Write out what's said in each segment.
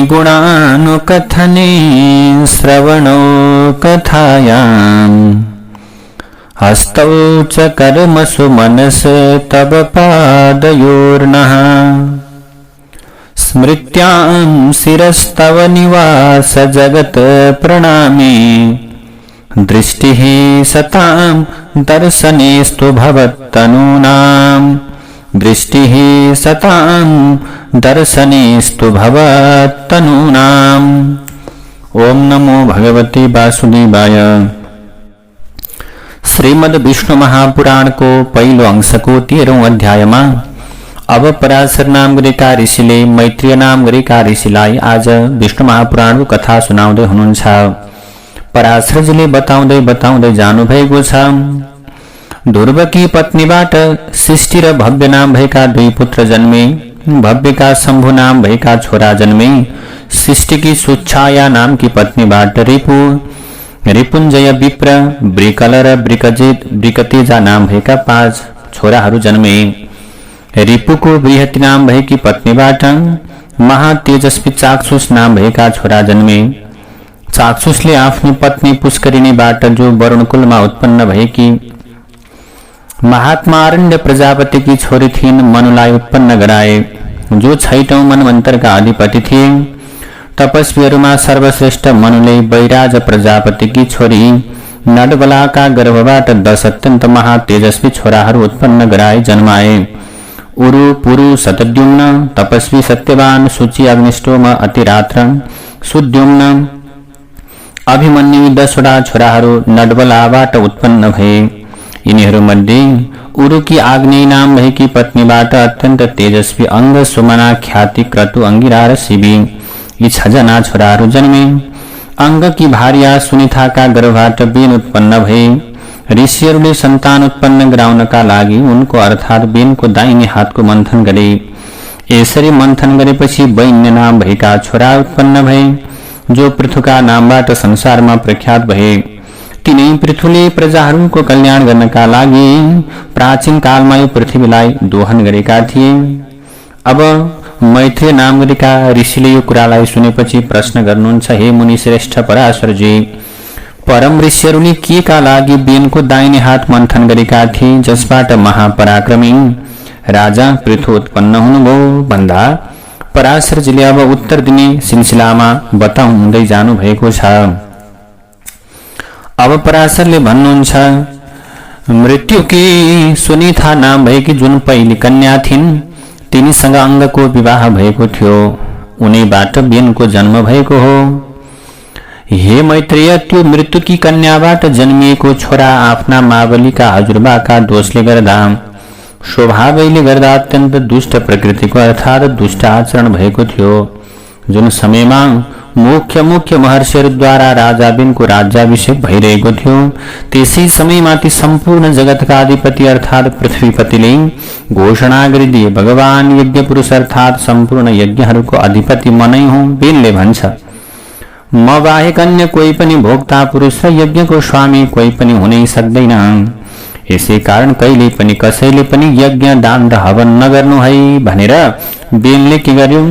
गुणानुकथने श्रवणो कथायाम् हस्तौ च कर्मसु मनस तव पादयोर्नः स्मृत्यां शिरस्तव निवास जगत प्रणामे दृष्टिः सतां दर्शनेस्तु भवत्तनूनां दृष्टिः सतां दर्शनेस्तु भवत्तनूनाम्। ओम नमो भगवते वासुदेवाय। श्रीमद् विष्णु महापुराण को पहिलो अंशको 13औं अध्यायमा अब पराशर नाम गरेका ऋषिले मैत्रेय नाम गरेका ऋषिलाई आज विष्णु महापुराणको कथा सुनाउँदै हुनुहुन्छ। पराशरजीले बताउँदै जानु भएको छ। ध्रुवकी पत्नीबाट सृष्टि र भव्य नाम भएका दुई पुत्र जन्मे। भव्यका शम्भु नाम भएका छोरा जन्मे। सृष्टिकी सुच्छाया नामकी पत्नीबाट रिपुञ्जय, विप्र, ब्रिकल र ब्रिकतेजा नाम भएका 5 छोराहरू जन्मे। रिपुको बृहति नाम भएकी पत्नीबाट महातेजस्वी चाक्षुष नाम भएका छोरा जन्मे। चाक्षुषले आफ्नो पत्नी पुष्करिणीबाट जो वरुणकुलमा उत्पन्न भएकी महात्मा आरण्य प्रजापतिकी छोरी थिइन् मनुलाई उत्पन्न गराए, जो 6औं मनवन्तरका अधिपति थिए। तपस्वीहरूमा सर्वश्रेष्ठ मनुले वैराज प्रजापतिकी छोरी नडबलाका गर्भबाट 10 अत्यन्त महातेजस्वी छोराहरू उत्पन्न गराए जन्माए। उरु, पुरु, शतद्युम्न, तपस्वी, सत्यवान, सूची, अग्निष्टोम, अतिरात्र, सुद्युम्न, अभिमन्यु 10वटा छोराहरू नडबलाबाट उत्पन्न भए। यिनीहरूमध्ये उरुकी आग्नेय नाम भएकी पत्नीबाट अत्यन्त तेजस्वी अंग, सुमना, ख्याति, क्रतु, अंगिरा र शिवी यी 6 जना छोराहरू जन्मे। अंगकी भार्या सुनिथाका गर्भबाट बेन उत्पन्न भए। ऋषिहरूले सन्तान उत्पन्न गराउनका लागि उनको अर्थात बेनको दाहिने हातको मन्थन गरे। यसरी मन्थन गरेपछि वैन्य नाम भएका छोरा उत्पन्न भए, जो पृथुका नामबाट संसारमा प्रख्यात भए। तिनै पृथुले प्रजाहरूको कल्याण गर्नका लागि प्राचीन कालमा यो पृथ्वीलाई दोहन गरेका थिए। अब मैत्रेय नाम गरेका ऋषिले यो कुरालाई सुनेपछि प्रश्न गर्नुहुन्छ, हे मुनि श्रेष्ठ पराशरजी, परम ऋषिहरूले के का लागि बेनको दाहिने हात मन्थन गरेका थिए, जसबाट महापराक्रमी राजा पृथु उत्पन्न हुनुभयो भन्दा पराशरजीले अब उत्तर दिने सिलसिलामा बताउँदै जानु भएको छ। अब पराशरले भन्नुहुन्छ, मृत्युकी सुनिथा नाम भएकी जुन पहिली कन्या थिइन् तिनीसँग अंगको विवाह भएको थियो। उनीबाट बेनको जन्म भएको हो। हे मैत्रेय, त्यो मृत्युकी कन्याबाट जन्मिएको छोरा आफ्ना मावलीका हजुरबाका दोषले गर्दा स्वभावैले गर्दा अत्यन्त दुष्ट प्रकृतिको अर्थात दुष्ट आचरण भएको थियो। जुन समयमा मुख्य महर्षिहरूद्वारा राजा बेनको राज्याभिषेक भइरहेको थियो, त्यसै समयमा ती सम्पूर्ण जगतका अधिपति अर्थात पृथ्वीपतिले घोषणा गरिदिए, भगवान यज्ञ पुरुष अर्थात सम्पूर्ण यज्ञहरूको अधिपति म नै हुँ। बेनले भन्छ, म बाहेक अन्य कोही पनि भोक्ता पुरुष र यज्ञको स्वामी कोही पनि हुनै सक्दैन। यसै कारण कहिले पनि कसैले पनि यज्ञ, दान र हवन नगर्नु है भनेर बेनले के गर्यो,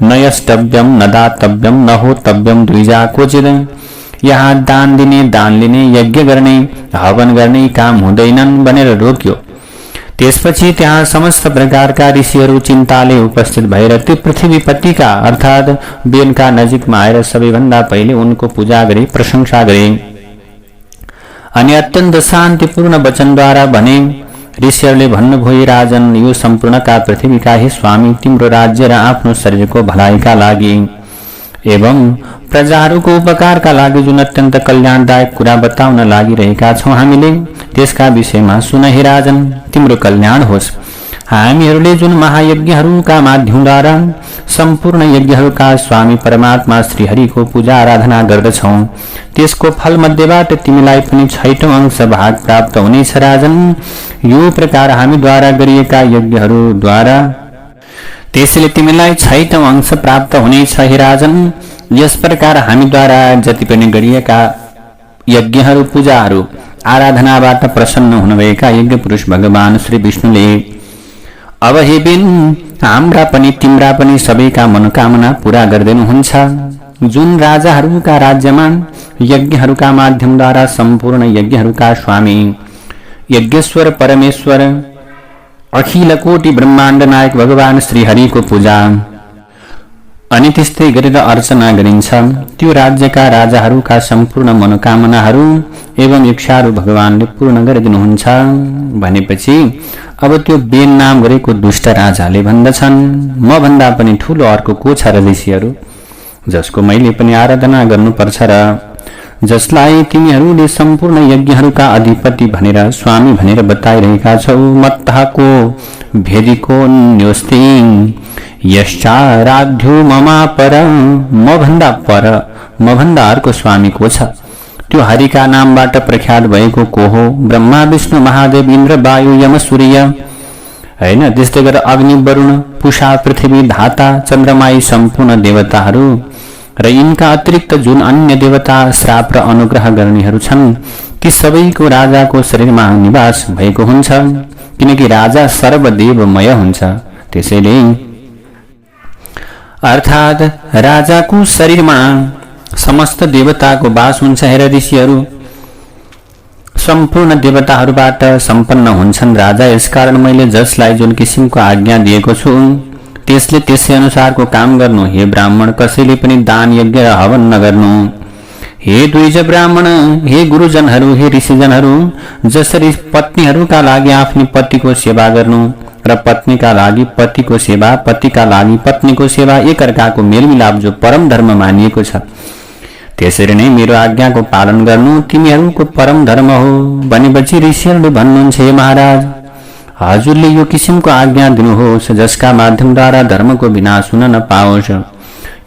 न यष्टव्यम न दातव्यम न होतव्यम द्विजा क्वचित्। यहाँ दान दिने, दान लिने, यज्ञ गर्ने, हवन गर्ने काम हुँदैनन् भनेर रोक्यो। त्यसपछि त्यहाँ समस्त प्रकारका ऋषिहरू चिन्ताले उपस्थित भएर त्यो पृथ्वीपतिका अर्थात बेनका नजिकमा आएर सबैभन्दा पहिले उनको पूजा गरे, प्रशंसा गरे अनि अत्यन्त शान्तिपूर्ण वचनद्वारा भने, ऋषिहरूले भन्नुभयो, राजन, यो सम्पूर्णका पृथ्वीका हे स्वामी, तिम्रो राज्य र आफ्नो शरीरको भलाइका लागि एवं प्रजाहरूको उपकारका लागि जुन अत्यन्त कल्याणदायक कुरा बताउन लागिरहेका छौं हामीले, त्यसका विषयमा सुन हे राजन, तिम्रो कल्याण होस्। हामीहरूले जुन महायज्ञहरूका माध्यमद्वारा सम्पूर्ण यज्ञहरूका स्वामी परमात्मा श्रीहरिको पूजा आराधना गर्दछौं, त्यसको फल मध्येबाट तिमीलाई पनि 6औं अंश भाग प्राप्त हुनेछ राजन। यो प्रकार हामीद्वारा गरिएका यज्ञहरूद्वारा त्यसैले तिमीलाई 6औं अंश प्राप्त हुनेछ हे राजन। यस प्रकार हामीद्वारा जति पनि गरिएका यज्ञहरू, पूजाहरू, आराधनाबाट प्रसन्न हुनुभएका यज्ञ पुरुष भगवान श्री विष्णुले अब हे बेन, हाम्रा पनि तिम्रा पनि सबैका मनोकामना पूरा गरिदिनुहुन्छ। जुन राजाहरूका राज्यमा यज्ञहरूका माध्यमद्वारा सम्पूर्ण यज्ञहरूका स्वामी यज्ञेश्वर परमेश्वर अखिल कोटि ब्रह्माण्ड नायक भगवान श्री हरिको पूजा अनि त्यस्तै गरेर अर्चना गरिन्छ, त्यो राज्यका राजाहरूका सम्पूर्ण मनोकामनाहरू एवं इच्छाहरू भगवानले पूर्ण गरिदिनुहुन्छ। भनेपछि अब त्यो बेन नाम गरेको दुष्ट राजाले भन्दछन्, म भन्दा पनि ठूलो अर्को को छ र ऋषिहरू, जसको मैले पनि आराधना गर्नुपर्छ र जसलाई तिमीहरूले सम्पूर्ण यज्ञहरूका अधिपति भनेर स्वामी भनेर बताइरहेका छौ। मत्तहको भेदिको न्योस्ति यश्चाराध्यो ममा पर, म भन्दा अर्को स्वामी को छ? त्यो हरिका नामबाट प्रख्यात भएको को हो? ब्रह्मा विष्णु महादेव इन्द्र वायु यम सूर्य हैन, त्यस्तै गरेर अग्नि वरुण पुषा पृथ्वी धाता चन्द्रमा यी सम्पूर्ण देवताहरू र यिनका अतिरिक्त जुन अन्य देवता श्राप र अनुग्रह गर्नेहरू छन्, ती सबैको राजाको शरीरमा निवास भएको हुन्छ, किनकि राजा सर्वदेवमय हुन्छ। त्यसैले अर्थात राजाको शरीरमा समस्त देवताको वास हुन्छ। हेर ऋषिहरू सम्पूर्ण देवताहरूबाट सम्पन्न हुन्छन् राजा, यसकारण मैले जसलाई जुन किसिमको आज्ञा दिएको छु त्यसले त्यसै अनुसारको काम गर्नु। हे ब्राह्मण, कसैले पनि दान यज्ञ र हवन नगर्नु। हे द्विज ब्राह्मण, हे गुरुजनहरू, हे ऋषिजनहरू, जसरी पत्नीहरूका लागि आफ्नो पतिको सेवा गर्नु र पत्नीका लागि पतिको सेवा, पतिका लागि पत्नीको सेवा, एकअर्काको मेलमिलाप जो परम धर्म मानिएको छ, त्यसरी नै मेरो आज्ञाको पालन गर्नु तिमीहरूको परम धर्म हो। भनेपछि ऋषिहरूले भन्नुहुन्छ, हे महाराज, हजुरले यो किसिमको आज्ञा दिनुहोस् जसका माध्यमद्वारा धर्मको विनाश हुन नपाओस्।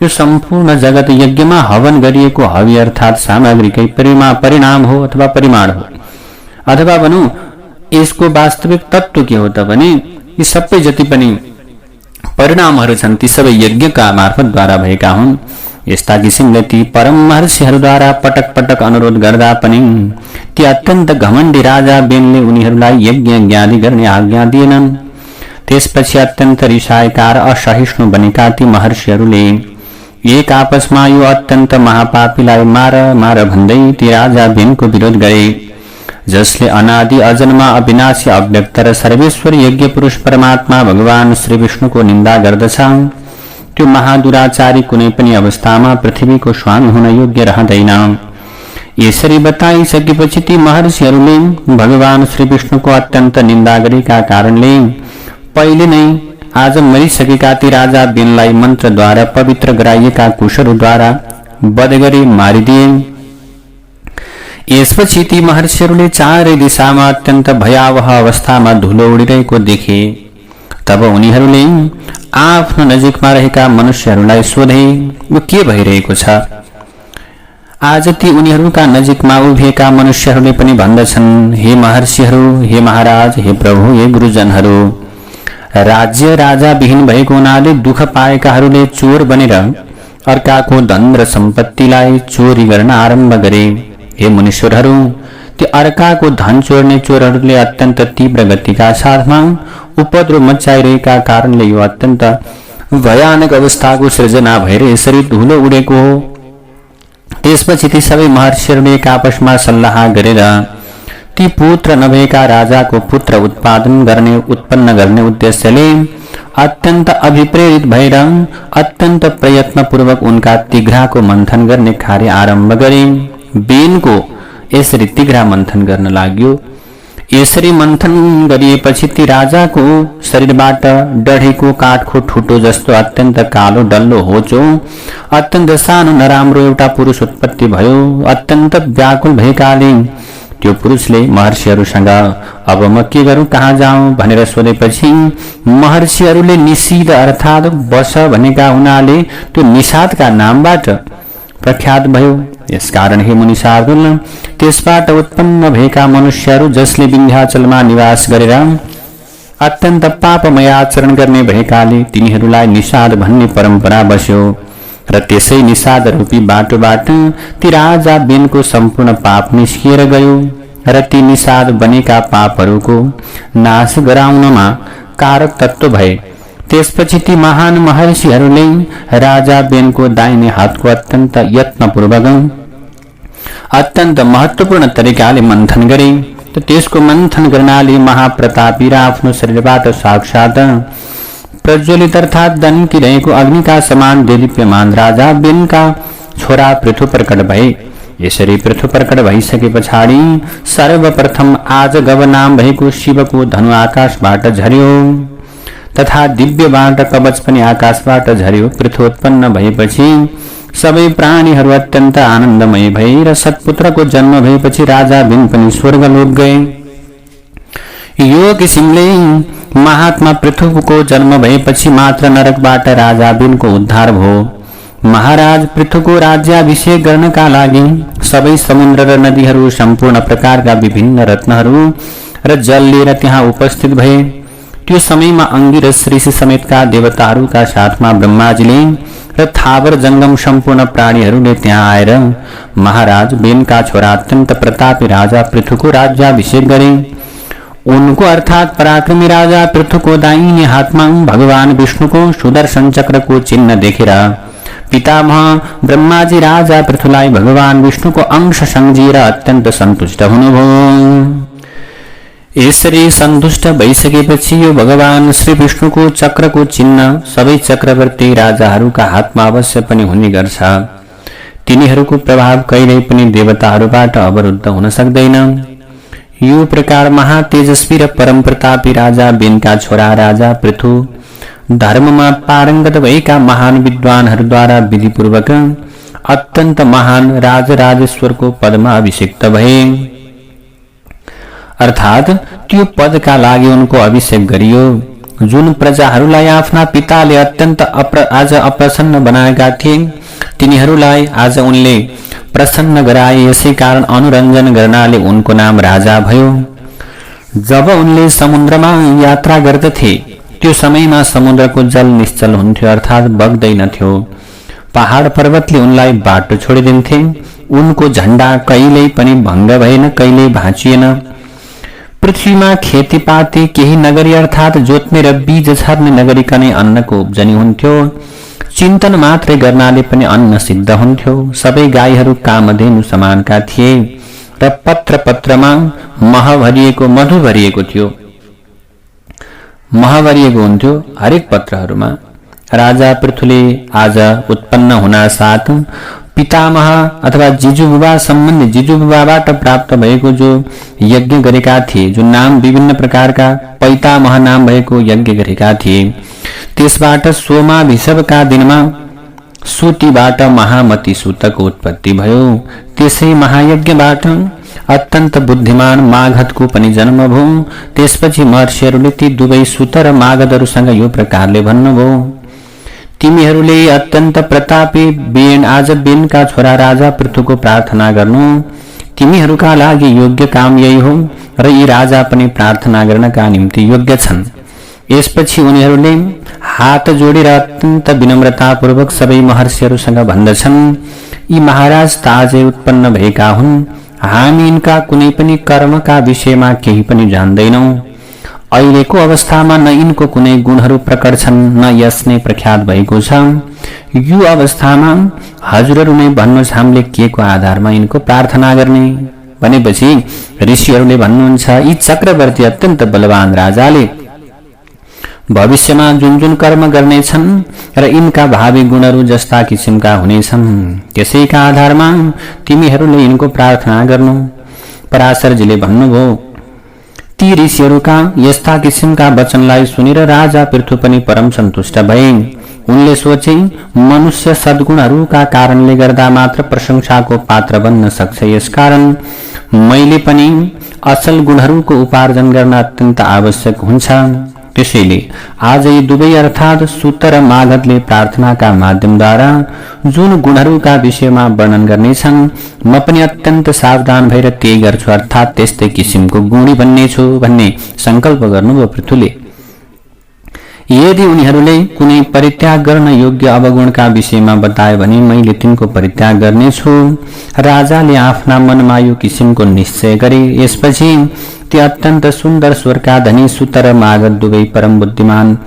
यो सम्पूर्ण जगत यज्ञमा हवन गरिएको हवि अर्थात सामग्रीकै परिणाम हो अथवा परिमाण हो, अथवा भनौँ यसको वास्तविक तत्त्व के हो त भने यी सबै जति पनि परिणामहरू छन् ती सबै यज्ञका मार्फतद्वारा भएका हुन्। यस्ता किसिमले ती परम महर्षिहरूद्वारा पटक पटक अनुरोध गर्दा पनि ती अत्यन्त घमण्डी राजा बेनले उनीहरूलाई यज्ञ ज्ञानी गर्ने आज्ञा दिएनन्। त्यसपछि अत्यन्त रिसाएका र असहिष्णु बनेका ती महर्षिहरूले एक आपसमा यो अत्यन्त महापापीलाई मार भन्दै ती राजा बेनको विरोध गरे, जसले अनादि अजन्मा अविनाशी अव्यक्त र सर्वेश्वर यज्ञ पुरुष परमात्मा भगवान श्री विष्णुको निन्दा गर्दछ। त्यो महादुराचारी कुनै पनि अवस्थामा पृथ्वीको स्वामी हुन योग्य रहँदैन। यसरी बताइसकेपछि ती महर्षिहरूले भगवान श्री विष्णुको अत्यन्त निन्दा गरेका कारणले पहिले नै आज मरिसकेका ती राजा बेनलाई मन्त्रद्वारा पवित्र गराइएका कुशहरूद्वारा वध गरी मारिदिए। यसपछि ती महर्षिहरूले चारै दिशामा अत्यन्त भयावह अवस्थामा धुलो उडिरहेको देखे। तब उनीहरूले आफ्नो नजिकमा रहेका मनुष्यहरूलाई सोधे, यो के भइरहेको छ? आज ती उनीहरूका नजिकमा उभिएका मनुष्यहरूले पनि भन्दछन्, हे महर्षिहरू, हे महाराज, हे प्रभु, हे गुरुजनहरू, राज्य राजा विहीन भएको हुनाले दुःख पाएकाहरूले चोर बनेर अर्काको धन र सम्पत्तिलाई चोरी गर्न आरम्भ गरे। हे मुनीश्वरहरू, ती अर्काको धन चोर्ने चोरहरूले अत्यन्त तीव्र गतिका साथमा उपद्रव मचाइरहेका कारणले यो अत्यन्त भयानक अवस्थाको सृजना भएर यसरी धुलो उडेको हो। त्यसपछि ती सबै महर्षिहरूले एक आपसमा सल्लाह गरेर ती पुत्र नभएका राजाको पुत्र उत्पन्न गर्ने उद्देश्यले अत्यन्त अभिप्रेरित भएर अत्यन्त प्रयत्नपूर्वक उनका तिघ्राको मन्थन गर्ने कार्य आरम्भ गरे। बेनको यसरी तिघ्रा मन्थन गर्न लाग्यो। यसरी मन्थन गरिएपछि ती राजाको शरीरबाट डढेको काठको ठुटो जस्तो अत्यन्त कालो डल्लो होचो अत्यन्त सानो नराम्रो एउटा पुरुष उत्पत्ति भयो। अत्यन्त व्याकुल भएकाले त्यो पुरुषले महर्षिहरूसँग अब म के गरौँ, कहाँ जाउँ भनेर सोधेपछि महर्षिहरूले निषीद अर्थात् बस भनेका हुनाले त्यो निषादका नामबाट प्रख्यात भयो। यसकारण हे मुनि शार्दुल, त्यसबाट उत्पन्न भएका मनुष्यहरू जसले विन्ध्याचलमा निवास गरेर अत्यन्त पापमय आचरण गर्ने भएकाले तिनीहरूलाई निषाद भन्ने परम्परा बस्यो र त्यसै निषाद रूपी बाटोबाट ती राजा बेनको सम्पूर्ण पाप निस्किएर गयो र ती निषाद बनेका पापहरूको नाश गराउनमा कारक तत्व भए। त्यसपछि ती महान महर्षिहरूले राजा बेनको दाहिने हातको अत्यन्त यत्नपूर्वक अत्यन्त महत्वपूर्ण तरिकाले मन्थन गरे। त्यसको मन्थन गर्नाले महाप्रतापी र आफ्नो शरीरबाट साक्षात प्रज्वलित अर्थात दन्किरहेको अग्निका समान देदीप्यमान राजा बेनका छोरा पृथु प्रकट भए। यसरी पृथु प्रकट भइसके पछाडि सर्वप्रथम आज गव नाम भएको शिवको धनु आकाशबाट झर्यो तथा दिव्यबाट कवच पनि आकाशबाट झर्यो। पृथु उत्पन्न भएपछि सबै प्राणीहरू अत्यन्त आनन्दमय भए र सत्पुत्रको जन्म भएपछि राजा बिन पनि स्वर्गलोक गए। यो किसिमले महात्मा पृथुको जन्म भएपछि मात्र नरकबाट राजा बिनको उद्धार भयो। महाराज पृथुको राज्याभिषेक गर्नका लागि सबै समुद्र र नदीहरू सम्पूर्ण प्रकारका विभिन्न रत्नहरू र जल लिएर त्यहाँ उपस्थित भए। त्यो समयमा अंगिरस ऋषि समेतका देवताहरूका साथमा ब्रह्माजीले र थावर जंगम सम्पूर्ण प्राणीहरूले त्यहाँ आएर महाराज बेनका छोरा अत्यन्त प्रतापी राजा पृथुको राज्याभिषेक गरे। उनको अर्थात पराक्रमी राजा पृथुको दाहिने हातमा भगवान विष्णुको सुदर्शन चक्रको चिन्ह देखेर पितामह ब्रह्माजी राजा पृथुलाई भगवान विष्णुको अंश सम्झिएर अत्यन्त सन्तुष्ट हुनुभयो। यसरी सन्तुष्ट भइसकेपछि यो भगवान श्री विष्णुको चक्रको चिन्ह सबै चक्रवर्ती राजाहरूका हातमा अवश्य पनि हुने गर्छ। तिनीहरूको प्रभाव कहिल्यै पनि देवताहरूबाट अवरुद्ध हुन सक्दैन। यो प्रकार महातेजस्वी र परम प्रतापी राजा बेनका छोरा राजा पृथु धर्ममा पारंगत भएका महान विद्वानहरूद्वारा विधिपूर्वक अत्यन्त महान राजराजेश्वरको पदमा अभिषिक्त भए। अर्थात त्यो पदका लागि उनको अभिषेक गरियो। जुन प्रजाहरूलाई आफ्ना पिताले अत्यन्त आज अप्रसन्न बनाएका थिए तिनीहरूलाई आज उनले प्रसन्न गराए। यसै कारण अनुरञ्जन गर्नाले उनको नाम राजा भयो। जब उनले समुद्रमा यात्रा गर्दथे त्यो समयमा समुद्रको जल निश्चल हुन्थ्यो अर्थात बग्दैनथ्यो। पहाड पर्वतले उनलाई बाटो छोडिदिन्थे। उनको झण्डा कहिल्यै पनि भङ्ग भएन, कहिल्यै भाँचिएन। पृथ्वीमा खेतीपाती केही नगरी अर्थात जोत्ने र बीज छर्ने नगरिकनै अन्नको उब्जनी हुन्थ्यो। चिन्तन मात्रै गर्नाले पनि अन्न सिद्ध हुन्थ्यो। सबै गाईहरू कामधेनु समानका थिए र पत्र पत्रमा मह भरिएको मधु भरिएको थियो। मह भरिएको हुन्थ्यो हरेक पत्रहरूमा। राजा पृथुले आज उत्पन्न हुना साथ पितामह अथवा जिजुबुबा सम्बन्धी जिजुबुबाबाट प्राप्त भएको जो यज्ञ गरेका थिए, जो नाम विभिन्न प्रकारका पैतामह नाम भएको यज्ञ गरेका थिए, त्यसबाट सोमाभिषवका दिनमा सुतिबाट महामती सुतको उत्पत्ति भयो। त्यसै महायज्ञबाट अत्यन्त बुद्धिमान मागधको पनि जन्म भयो। त्यसपछि महर्षिहरूले ती दुवै सुत र मागधहरूसँग यो प्रकारले भन्नुभयो, तिमीहरूले अत्यन्त प्रतापी बेन आज बेनका छोरा राजा पृथुको प्रार्थना गर्नु। तिमीहरूका लागि योग्य काम यही हो र यी राजा पनि प्रार्थना गर्नका निम्ति योग्य छन्। यसपछि उनीहरूले हात जोडेर अत्यन्त विनम्रतापूर्वक सबै महर्षिहरूसँग भन्दछन्, यी महाराज ताजै उत्पन्न भएका हुन्। हामी यिनका कुनै पनि कर्मका विषयमा केही पनि जान्दैनौं। अहिलेको अवस्थामा न यिनको कुनै गुणहरू प्रकट छन्, न यस नै प्रख्यात भएको छ। यो अवस्थामा हजुरहरू नै भन्नुहोस्, हामीले के को आधारमा यिनको प्रार्थना गर्ने? भनेपछि ऋषिहरूले भन्नुहुन्छ, यी चक्रवर्ती अत्यन्त बलवान राजाले भविष्यमा जुन जुन कर्म गर्नेछन् र यिनका भावी गुणहरू जस्ता किसिमका हुनेछन्, त्यसैका आधारमा तिमीहरूले यिनको प्रार्थना गर्नु। पराशरजीले भन्नुभयो, ती ऋषिहरूका यस्ता किसिमका वचनलाई सुनेर राजा पृथु पनि परम सन्तुष्ट भए। उनले सोचे, मनुष्य सद्गुणहरूका कारणले गर्दा मात्र प्रशंसाको पात्र बन्न सक्छ। यसकारण मैले पनि असल गुणहरूको उपार्जन गर्न अत्यन्त आवश्यक हुन्छ। त्यसैले आज यी दुवै अर्थात सुत र मागधले प्रार्थनाका माध्यमद्वारा जुन गुणहरूका विषयमा वर्णन गर्नेछन्, म पनि अत्यन्त सावधान भएर त्यही गर्छु, अर्थात त्यस्तै किसिमको गुणी बन्नेछु भन्ने संकल्प गर्नुभयो पृथुले। यदि उनीहरूले कुनै परित्याग गर्न योग्य अवगुणका विषयमा बताए भने मैले तिनको परित्याग गर्नेछु। राजाले आफ्ना मनमा यो किसिमको निश्चय गरे। यसपछि ती अत्यन्त सुन्दर स्वरका धनी सुतर मागध दुवै परम बुद्धिमान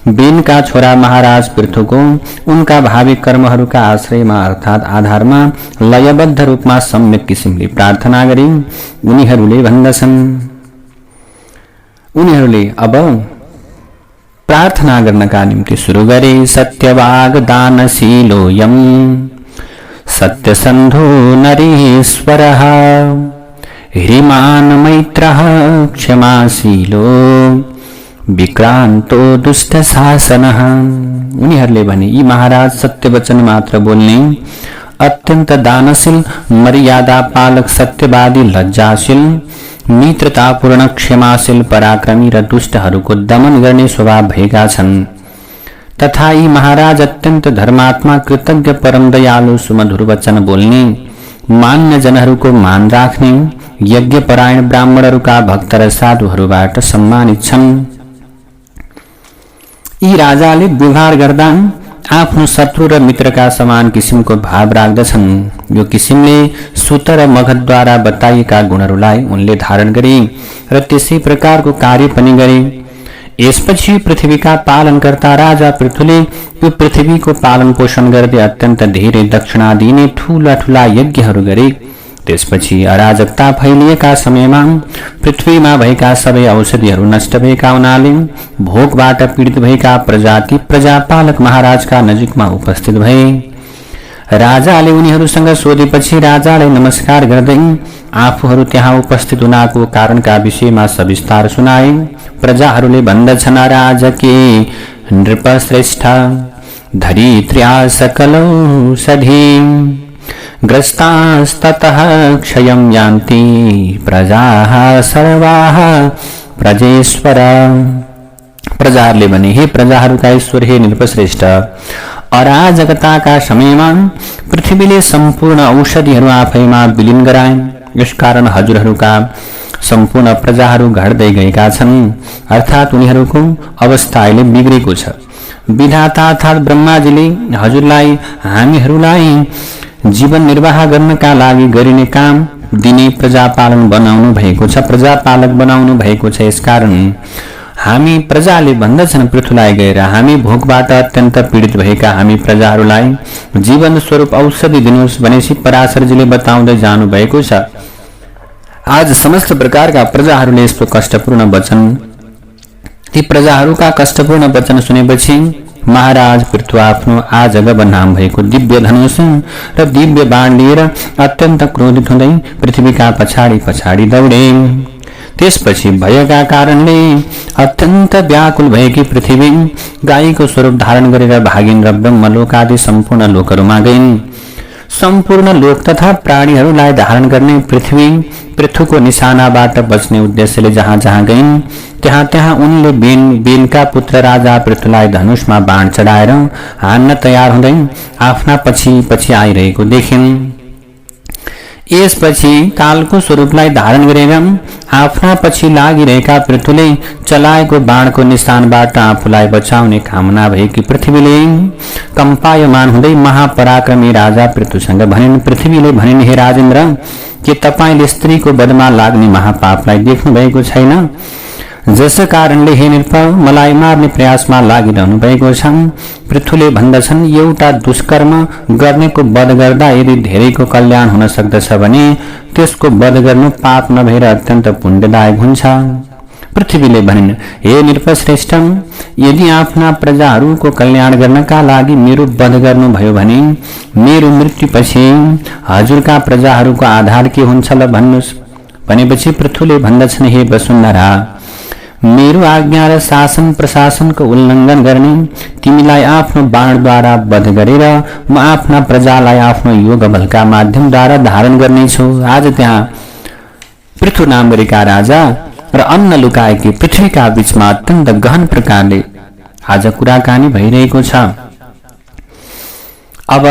बेनका छोरा महाराज पृथुको उनका भावी कर्महरूका आश्रयमा अर्थात् आधारमा लयबद्ध रूपमा सम्यक किसिमले प्रार्थना गरी उनीहरूले भन्दछन्। उनीहरूले अब प्रार्थना गर्नका निम्ति सुरु गरे। सत्यवाग दानशीलोऽयं सत्यसन्धो नरेश्वरः ह्रीमान् मैत्रः क्षमाशीलो विक्रान्तो दुष्ट शासनः। उनीहरूले भने यी महाराज सत्य वचन मात्र बोल्ने अत्यन्त दानशील मर्यादा पालक सत्यवादी लज्जाशील मित्रतापूर्ण क्षमाशील पराक्रमी र दुष्टहरूको दमन गर्ने स्वभाव भएका छन् तथा यी महाराज अत्यन्त धर्मात्मा कृतज्ञ परम दयालु सुमधुर वचन बोल्ने मान्य जनहरूको मान राख्ने यज्ञपरायण ब्राह्मणहरूका भक्त र साधुहरूबाट सम्मानित छन्। यी राजाले व्यवहार गर्दा आफ्नो शत्रु र मित्रका समान किसिमको भाव राख्दछन्। यो किसिमले सुत र मगधद्वारा बताइएका गुणहरूलाई उनले धारण गरे र त्यसै प्रकारको कार्य पनि गरे। यसपछि पृथ्वीका पालनकर्ता राजा पृथुले यो पृथ्वीको पालन पोषण गर्दै अत्यन्त धेरै दक्षिणा दिने ठूला ठूला यज्ञहरू गरे। त्यसपछि अराजकता फैलिएका समयमा पृथ्वीमा भएका सबै औषधिहरू नष्ट भएका हुनाले भोकबाट पीडित भएका प्रजाति प्रजापालक महाराजका नजिकमा उपस्थित भए। राजाले उनीहरूसँग सोधेपछि राजाले नमस्कार गर्दै आफूहरू त्यहाँ उपस्थित हुनाको कारणका विषयमा सविस्तार सुनाए। प्रजाहरूले भन्दछन्, राजके नृपश्रेष्ठ धरित्र्या सकलौषधि ग्रस्तास्ततः क्षयं यान्ति प्रजाः सर्वाः प्रजेश्वर। प्रजाहरूले भने, हे प्रजाहरूका ईश्वर, हे नृपश्रेष्ठ, अराजकताका समयमा पृथ्वीले सम्पूर्ण औषधिहरू आफैमा विलीन गराए। यसकारण हजुरहरूका सम्पूर्ण प्रजाहरू घट्दै गएका छन्, अर्थात् उनीहरूको अवस्था अहिले बिग्रेको छ। विधाता अर्थात् ब्रह्माजीले हजुरलाई हामीहरूलाई जीवन निर्वाह गर्नका लागि गरिने काम दिने प्रजापालन बनाउनु भएको छ, प्रजापालक बनाउनु भएको छ। यसकारण हामी प्रजाले भन्दछन् पृथुलाई गएर, हामी भोकबाट अत्यन्त पीडित भएका हामी प्रजाहरूलाई जीवन स्वरूप औषधि दिनुहोस् भनेपछि पराशरजीले बताउँदै जानु भएको छ। आज समस्त प्रकारका प्रजाहरूले यस्तो कष्टपूर्ण वचन, ती प्रजाहरूका कष्टपूर्ण वचन सुनेपछि महाराज पृथु आफ्नो आजगब नाम भएको दिव्य धनुष र दिव्य बाण लिएर अत्यन्त क्रोधित हुँदै पृथ्वीका पछाडि पछाडि दौडे। त्यसपछि भयका कारणले अत्यन्त व्याकुल भएकी पृथ्वी गाईको स्वरूप धारण गरेर भागिन् र ब्रह्मलोक आदि सम्पूर्ण लोकहरूमा गइन्। सम्पूर्ण लोक तथा प्राणीहरूलाई धारण गर्ने पृथ्वी पृथुको निशानाबाट बच्ने उद्देश्यले जहाँ जहाँ गइन् त्यहाँ त्यहाँ उनले बेनका पुत्र राजा पृथुलाई धनुषमा बाण चढाएर हान्न तयार हुँदै आफ्ना पछि पछि आइरहेको देखिन्। यसपछि कालको स्वरूपलाई धारण गरेर आफ्ना पछि लागिरहेका पृथुले चलाएको बाणको निशानबाट आफूलाई बचाउने कामना भएकी पृथ्वीले कम्पायमान हुँदै महापराक्रमी राजा पृथुसँग भनिन्। पृथ्वीले भनिन्, हे राजेन्द्र, के तपाईले स्त्रीको वधमा लाग्ने महापापलाई देख्नु भएको छैन? जस कारणले हे नृप मलाई मार्ने प्रयासमा लागिरहनु भएको छ। पृथुले भन्दछन्, एउटा दुष्कर्म गर्नेको वध गर्दा यदि धेरैको कल्याण हुन सक्दछ भने त्यसको वध गर्नु पाप नभएर अत्यन्त पुण्यदायक हुन्छ। पृथ्वीले भनिन्, हे नृपश्रेष्ठ, यदि आफ्ना प्रजाहरूको कल्याण गर्नका लागि मेरो वध गर्नुभयो भने मेरो मृत्युपछि हजुरका प्रजाहरूको आधार के हुन्छ ल भन्नुहोस्। भनेपछि पृथुले भन्दछन्, हे वसुन्धरा, मेरो आज्ञा र शासन प्रशासनको उल्लङ्घन गर्ने तिमीलाई आफ्नो बाणद्वारा वध गरेर म आफ्ना प्रजालाई आफ्नो योग बलका माध्यमद्वारा धारण गर्नेछु। आज त्यहाँ पृथु नाम गरेका राजा र अन्न लुकाएकी पृथ्वीका बीचमा अत्यन्त गहन प्रकारले आज कुराकानी भइरहेको छ। अब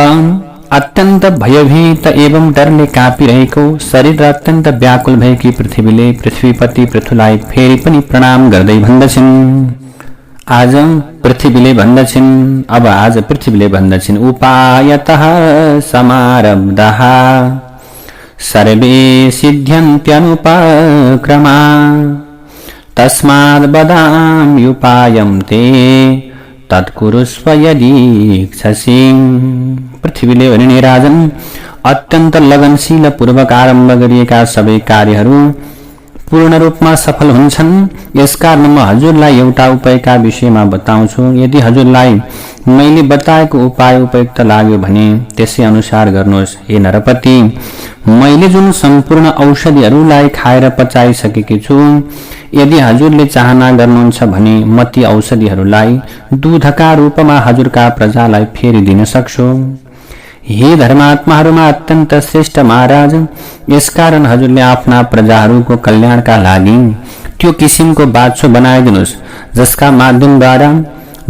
अत्यन्त भयभीत एवं डरले काँपिरहेको शरीर र अत्यन्त व्याकुल भएकी पृथ्वीले पृथ्वीपति पृथुलाई फेरि पनि प्रणाम गर्दै भन्दछिन्। आज पृथ्वीले भन्दछिन्, उपायतः समारब्धः सर्वे सिद्ध्यन्त्यनुपक्रमा तस्माद् वदाम्युपायं ते तत्कुरुष्व यदीक्षसि। पृथ्वीले भनिने राजन, अत्यन्त लगनशील पूर्वक आरम्भ गरिएका सबै कार्यहरू पूर्ण रूपमा सफल हुन्छन्। यसकारण म हजुरलाई एउटा उपायका विषयमा बताउँछु। यदि हजुरलाई मैले बताएको उपाय उपयुक्त लाग्यो भने त्यसै अनुसार गर्नुहोस्। हे नरपति, मैले जुन सम्पूर्ण औषधिहरूलाई खाएर पचाइसकेकी छु, यदि हजुरले चाहना गर्नुहुन्छ भने म ती औषधिहरूलाई दूधका रूपमा हजुरका प्रजालाई फेरि दिन सक्छु। हे धर्मात्माहरूमा अत्यन्त श्रेष्ठ महाराज, यसकारण हजुरले आफ्ना प्रजाहरूको कल्याणका लागि त्यो किसिमको बाछो बनाइदिनुहोस् जसका माध्यमद्वारा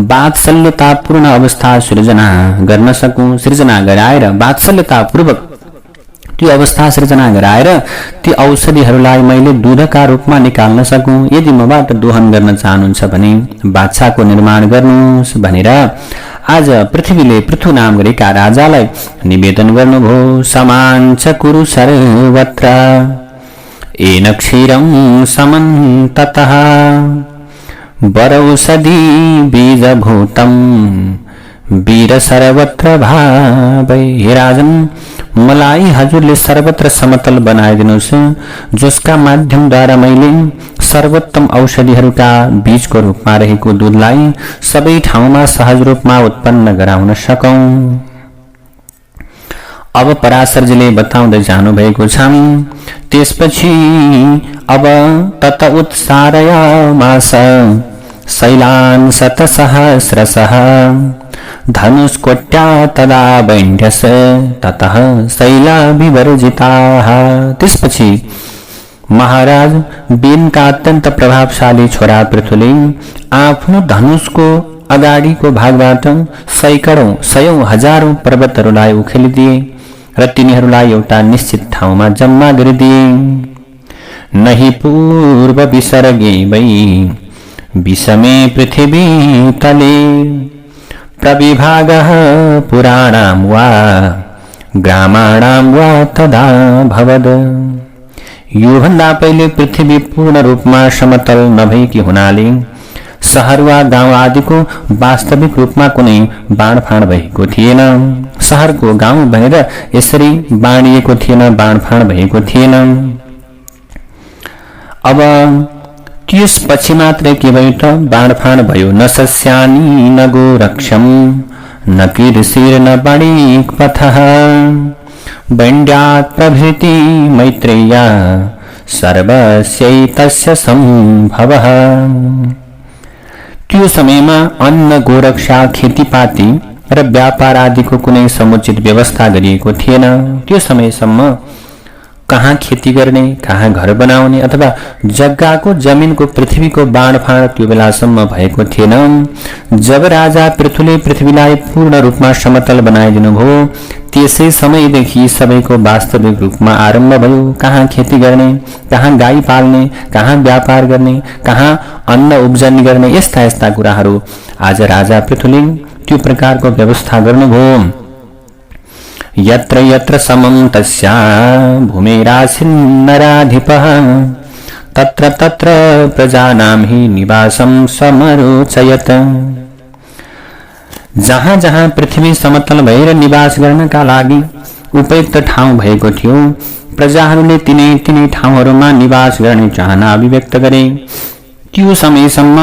वात्सल्यतापूर्ण अवस्था सृजना गर्न सकूं। सृजना गराएर वात्सल्यतापूर्वक त्यो अवस्था सृजना गराएर ती औषधिहरूलाई मैले दूधका रूपमा निकाल्न सकूं। यदि मबाट दोहन गर्न चाहनुहुन्छ भने बाछाको निर्माण गर्नुहोस् भनेर आज पृथ्वीले पृथु नाम गरेका राजालाई निवेदन गर्नुभयो। समाञ्च कुरु सर्वत्र येन क्षीरं समन्ततः वरौषधि बीजभूतं वीर सर्वत्र भावै। हे राजन, मलाई हजुरले सर्वत्र समतल बनाइदिनुहोस्, जसका माध्यमद्वारा मैले सर्वोत्तम औषधिहरूका बीजको रूपमा रहेको दूधलाई सबै ठाउँमा सहज रूपमा उत्पन्न गराउन सकौं। अब पराशरजीले बताउँदै जानु भएको छ। त्यसपछि अब तत उत्सारयामास शैलान् शतसहस्रशः धनुष्कोट्या तदा वैण्ड्यस ततः शैलाभिवर्जिताः। त्यसपछि महाराज बेनका अत्यन्त प्रभावशाली छोरा पृथुले आफ्नो धनुषको अगाडिको भागबाट सयौं हजारौं पर्वतहरूलाई उखेलिदिए र तिनीहरूलाई एउटा निश्चित ठाउँमा जम्मा गरिदिए। नहि पूर्व विसर्गे वै विषमे पृथिवी तले प्रविभागः पुराणां वा ग्रामाणां वा तदा भवद। योभन्दा पहिले पृथ्वी पूर्ण रूपमा समतल नभएकी हुनाले शहर वा गाउँ आदिको वास्तविक रूपमा कुनै बाँडफाँड भएको थिएन। शहरको गाउँ भनेर यसरी बाँडिएको थिएन, बाँडफाँड भएको थिएन। अब त्यसपछि मात्रै के भयो त? बाँडफाँड भयो। न सस्यानि न गोरक्षं न कीर्षिर न वणिक्पथः वैण्ड्यात् प्रभृति मैत्रेय्या सर्वस्यैतस्य सम्भवः। त्यो समयमा अन्न, गोरक्षा, खेतीपाती र व्यापार आदिको कुनै समुचित व्यवस्था गरिएको थिएन। त्यो समयसम्म कहाँ खेती गर्ने, कहाँ घर बनाउने अथवा जग्गाको, जमिनको, पृथ्वीको बाँडफाँड त्यो बेलासम्म भएको थिएन। जब राजा पृथुले पृथ्वीलाई पूर्ण रूपमा समतल बनाइदिनु भयो, त्यसै समयदेखि सबैको वास्तविक रूपमा आरम्भ भयो। कहाँ खेती गर्ने, कहाँ गाई पाल्ने, कहाँ व्यापार गर्ने, कहाँ अन्न उब्जनी गर्ने, यस्ता यस्ता कुराहरू आज राजा पृथुले त्यो प्रकारको व्यवस्था गर्नुभयो। यत्र यत्र समं तस्या भूमिरासीन्नराधिपः तत्र तत्र प्रजानां हि निवासं समरोचयत। जहाँ जहाँ पृथ्वी समतल भएर निवास गर्नका लागि उपयुक्त ठाउँ भएको थियो, प्रजाहरूले तिनै तिनै ठाउँहरूमा निवास गर्ने चाहना अभिव्यक्त गरे। त्यो समयसम्म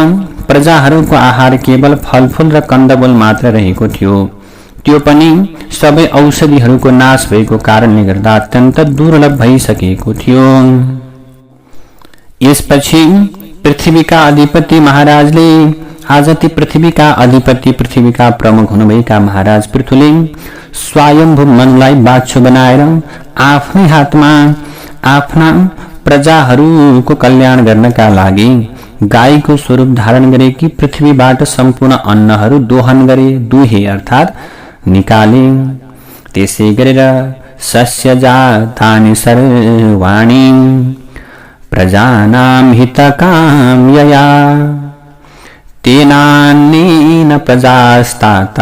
प्रजाहरूको आहार केवल फलफूल र कन्दमूल मात्र रहेको थियो। त्यो पनि सबै औषधिहरूको नाश भएको कारणले गर्दा अत्यन्त दुर्लभ भइसकेको थियो। यसपछि पृथ्वीका अधिपति महाराजले, आज ती पृथ्वीका अधिपति, पृथ्वीका प्रमुख हुनुभएका महाराज पृथुले स्वयम्भू मनुलाई बाछो बनाएर आफ्नै हातमा आफ्ना प्रजाहरूको कल्याण गर्नका लागि गाईको स्वरूप धारण गरे कि पृथ्वीबाट सम्पूर्ण अन्नहरू दोहन गरे, दुहे अर्थात् निकाले। त्यसै गरेर सस्य जातानि सर्वाणि प्रजानां हितकाम्यया तेनान्येन प्रजास्तात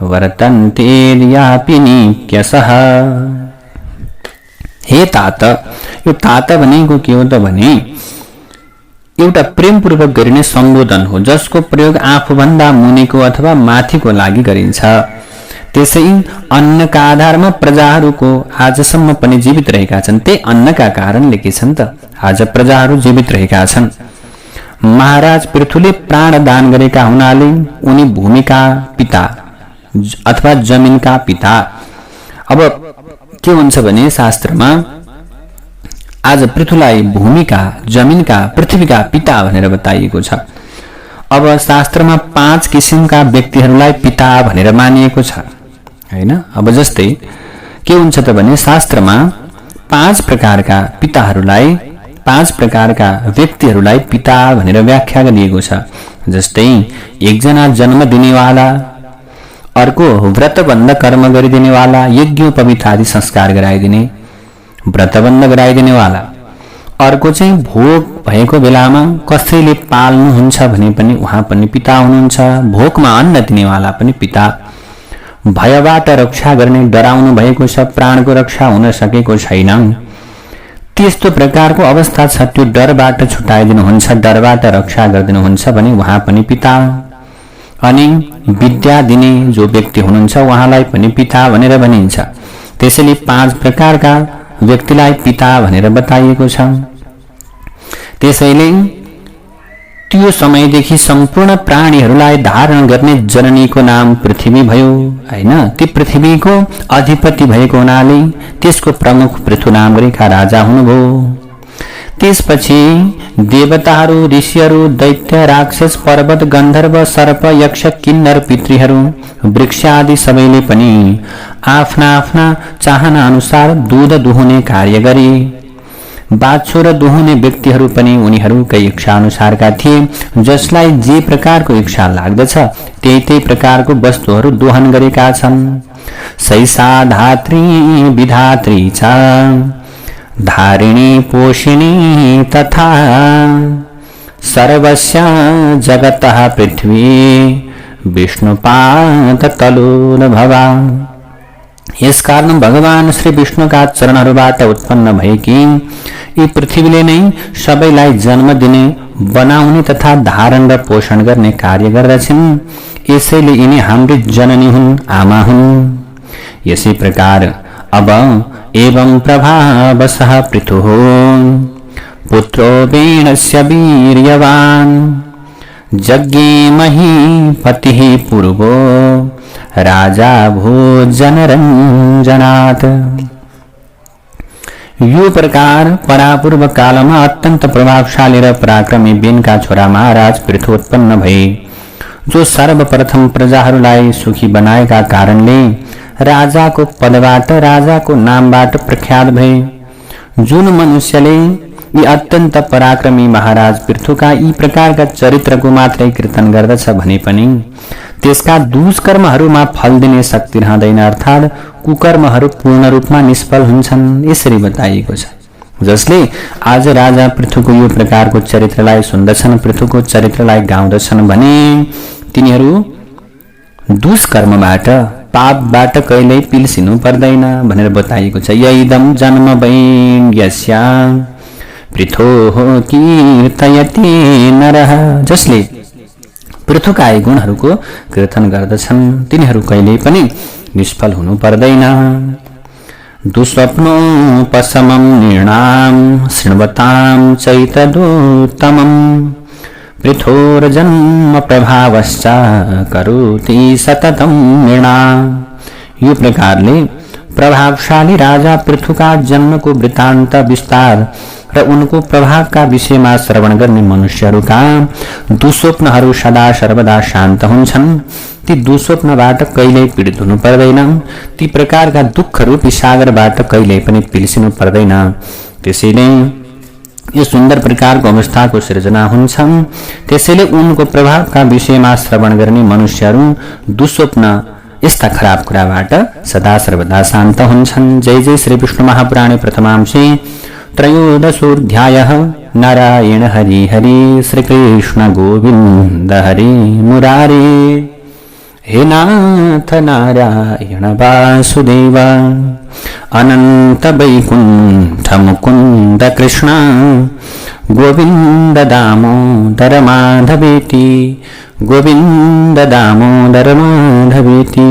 वर्तन्ते यापि नित्यशः। हे तात, यो तात भनेको के हो त भने एउटा प्रेमपूर्वक गरिने सम्बोधन हो जसको प्रयोग आफूभन्दा मुनिको अथवा माथिको लागि गरिन्छ। त्यसै अन्नका आधारमा प्रजाहरूको आजसम्म पनि जीवित रहेका छन्। त्यही अन्नका कारणले के छन् त आज प्रजाहरू जीवित रहेका छन्। महाराज पृथुले प्राण दान गरेका हुनाले उनी भूमिका पिता अथवा जमिनका पिता। अब के हुन्छ भने शास्त्रमा आज पृथुलाई भूमिका, जमिनका, पृथ्वीका पिता भनेर बताइएको छ। अब शास्त्रमा 5 किसिमका व्यक्तिहरूलाई पिता भनेर मानिएको छ हैन। अब जस्तै के हुन्छ त भने शास्त्रमा 5 प्रकारका पिताहरूलाई, 5 प्रकारका व्यक्तिहरूलाई पिता भनेर व्याख्या गरिएको छ। जस्तै एकजना जन्म दिनेवाला, अर्को व्रतबन्ध कर्म गरिदिनेवाला, यज्ञोपवीत आदि संस्कार गराइदिने, व्रतबन्ध गराइदिनेवाला। अर्को चाहिँ भोग भएको बेलामा कसैले पाल्नुहुन्छ भने पनि उहाँ पनि पिता हुनुहुन्छ। भोगमा अन्न दिनेवाला पनि पिता। भयबाट रक्षा गर्ने, डराउनु भएको छ, प्राणको रक्षा हुन सकेको छैन, त्यस्तो प्रकारको अवस्था छ, त्यो डरबाट छुटाइदिनुहुन्छ, डरबाट रक्षा गरिदिनुहुन्छ भने उहाँ पनि पिता। अनि विद्या दिने जो व्यक्ति हुनुहुन्छ उहाँलाई पनि पिता भनेर भनिन्छ। त्यसैले 5 प्रकारका व्यक्तिलाई पिता भनेर बताइएको छ। त्यसैले त्यो समयदेखि सम्पूर्ण प्राणीहरूलाई धारण गर्ने जननीको नाम पृथ्वी भयो हैन। ती पृथ्वीको अधिपति भएको हुनाले त्यसको प्रमुख पृथु नाम गरेका राजा हुनुभयो। त्यसपछि देवताहरू, ऋषिहरू, दैत्य, राक्षस, पर्वत, गन्धर्व, सर्प, यक्ष, किन्नर, पितृहरू, वृक्ष आदि सबैले पनि आफ्ना आफ्ना चाहना अनुसार दूध दुहुने कार्य गरे। बाछो र दुहुने व्यक्तिहरू पनि उनीहरूकै इच्छा अनुसारका थिए। जसलाई जे प्रकारको इच्छा लाग्दछ त्यही त्यही प्रकारको वस्तुहरू दोहन गरेका छन्। सैसा धात्री विधात्री छ, धारिणी पोषिणी तथा सर्वस्य जगतः पृथ्वी विष्णुपाद तलोल भवा। यसकारण भगवान श्री विष्णुका चरणहरूबाट उत्पन्न भएकी यी पृथ्वीले नै सबैलाई जन्म दिने, बनाउने तथा धारण र पोषण गर्ने कार्य गर्दछन्। यसैले यिनी हाम्री जननी हुन्, आमा हुन्। यसै प्रकार अब एवं प्रभावसः पृथुः पुत्रो वेणस्य वीर्यवान् यज्ञे महीपतिः पूर्वो राजा भूत् जनरञ्जनात्। यो प्रकार परापूर्व कालमा अत्यन्त प्रभावशाली र पराक्रमी बेनका छोरा महाराज पृथु उत्पन्न भए, जो सर्वप्रथम प्रजाहरूलाई सुखी बनाएका कारणले राजाको पदबाट, राजाको नामबाट प्रख्यात भए। जुन मनुष्यले यी अत्यन्त पराक्रमी महाराज पृथुका यी प्रकारका चरित्रको मात्रै कीर्तन गर्दछ भने पनि त्यसका दुष्कर्महरूमा फल दिने शक्ति रहँदैन, अर्थात् कुकर्महरू पूर्ण रूपमा निष्फल हुन्छन्। यसरी बताइएको छ। जसले आज राजा पृथुको यो प्रकारको चरित्रलाई सुन्दछन्, पृथुको चरित्रलाई गाउँदछन् भने तिनीहरू दुष्कर्मबाट, पापबाट कहिल्यै पिल्सिनु पर्दैन भनेर बताइएको छ। यैदम जन्म वैन्यस्या पृथोः कीर्तयति नरः। जसले पृथुका यी गुणहरूको कीर्तन गर्दछन् तिनीहरू कहिल्यै पनि निष्फल हुनु पर्दैन। दुःस्वप्नोपशमं नृणां शृण्वतां चैतदुत्तमं पृथोर्जन्म प्रभावश्च करोति सततं नृणाम्। यो प्रकारले प्रभावशाली राजा पृथुका जन्मको वृत्तान्त विस्तार र उनको प्रभावका विषयमा श्रवण गर्ने मनुष्यहरूका दुःस्वप्नहरू सदा सर्वदा शान्त हुन्छन्। ती दुःस्वप्नबाट कहिल्यै पीडित हुनु पर्दैन। ती प्रकारका दुःख रूपी सागरबाट कहिल्यै पनि पिल्सिनु पर्दैन। त्यसैले यो सुन्दर प्रकारको अवस्थाको सृजना हुन्छ। त्यसैले उनको प्रभावका विषयमा श्रवण गर्ने मनुष्यहरू दुःस्वप्न यस्ता खराब कुराबाट सदा सर्वदा शान्त हुन्छन्। जय जय श्री विष्णु महापुराणे प्रथमांशे त्रयोदशोऽध्यायः। नारायण हरि हरि श्री कृष्ण गोविन्द हरि मुरारे। हे नाथ नारायण वासुदेव अनंत वैकुंठ मुकुंद कृष्ण गोविंद दामोदर माधवेति गोविंद दामोदर माधवेति।